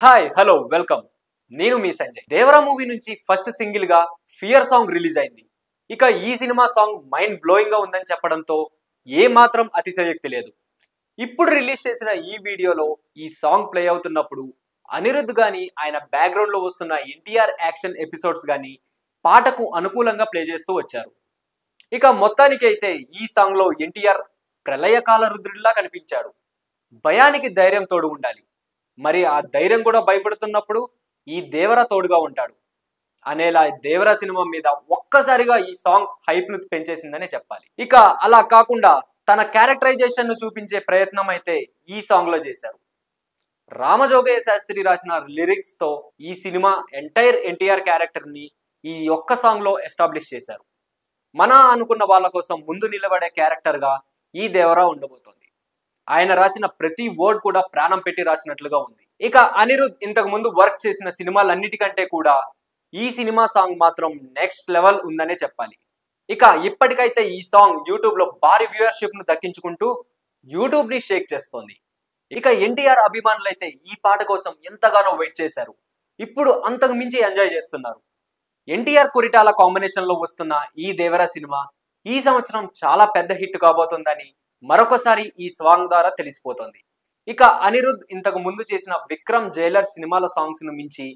Hi hello welcome. నేను మీ Sanjay. Devara movie నుంచి first single గా ఫియర్ సాంగ్ రిలీజ్ అయింది. ఇక ఈ సినిమా సాంగ్ మైండ్ బ్లోయింగ్ గా ఉందని చెప్పడంతో ఏ మాత్రం అతిశయోక్తి లేదు. ఇప్పుడు రిలీజ్ చేసిన ఈ వీడియోలో ఈ సాంగ్ ప్లే అవుతున్నప్పుడు అనిరుద్ధ్ గాని ఆయన బ్యాక్గ్రౌండ్ లో వస్తున్న ఎన్టీఆర్ యాక్షన్ ఎపిసోడ్స్ గాని పాటకు అనుకూలంగా ప్లే చేస్తూ వచ్చారు. ఇక మొత్తానికి అయితే ఈ సాంగ్ లో ఎన్టీఆర్ ప్రళయకాల రుద్రుడిలా కనిపించాడు. భయానికి ధైర్యం తోడు ఉండాలి, మరి ఆ ధైర్యం కూడా భయపడుతున్నప్పుడు ఈ దేవర తోడుగా ఉంటాడు అనేలా దేవర సినిమా మీద ఒక్కసారిగా ఈ సాంగ్స్ హైప్ ను పెంచేసిందనే చెప్పాలి. ఇక అలా కాకుండా తన క్యారెక్టరైజేషన్ ను చూపించే ప్రయత్నం అయితే ఈ సాంగ్ లో చేశారు. రామజోగయ్య శాస్త్రి రాసిన లిరిక్స్ తో ఈ సినిమా ఎంటైర్ ఎన్టీఆర్ క్యారెక్టర్ ని ఈ ఒక్క సాంగ్ లో ఎస్టాబ్లిష్ చేశారు. మన అనుకున్న వాళ్ళ కోసం ముందు నిలబడే క్యారెక్టర్ గా ఈ దేవర ఉండబోతోంది. ఆయన రాసిన ప్రతి వర్డ్ కూడా ప్రాణం పెట్టి రాసినట్లుగా ఉంది. ఇక అనిరుద్ధ్ ఇంతకు ముందు వర్క్ చేసిన సినిమాలన్నిటికంటే కూడా ఈ సినిమా సాంగ్ మాత్రం నెక్స్ట్ లెవెల్ ఉందనే చెప్పాలి. ఇక ఇప్పటికైతే ఈ సాంగ్ యూట్యూబ్ లో భారీ వ్యూవర్షిప్ ను దక్కించుకుంటూ యూట్యూబ్ ని షేక్ చేస్తోంది. ఇక ఎన్టీఆర్ అభిమానులు అయితే ఈ పాట కోసం ఎంతగానో వెయిట్ చేశారు. ఇప్పుడు అంతకు మించి ఎంజాయ్ చేస్తున్నారు. ఎన్టీఆర్ కొరిటాల కాంబినేషన్ లో వస్తున్న ఈ దేవరా సినిమా ఈ సంవత్సరం చాలా పెద్ద హిట్ కాబోతుందని మరొకసారి ఈ సాంగ్ ద్వారా తెలిసిపోతుంది. ఇక అనిరుద్ధ్ ఇంతకు ముందు చేసిన విక్రమ్ జైలర్ సినిమాల సాంగ్స్ ను మించి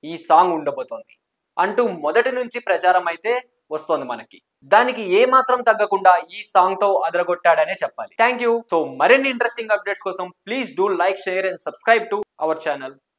ఈ సాంగ్ ఉండబోతోంది అంటూ మొదటి నుంచి ప్రచారం అయితే వస్తోంది మనకి. దానికి ఏ మాత్రం తగ్గకుండా ఈ సాంగ్ తో అదరగొట్టాడనే చెప్పాలి. Thank you. సో మరిన్ని ఇంట్రెస్టింగ్ అప్డేట్స్ కోసం please do like, share and subscribe to our channel.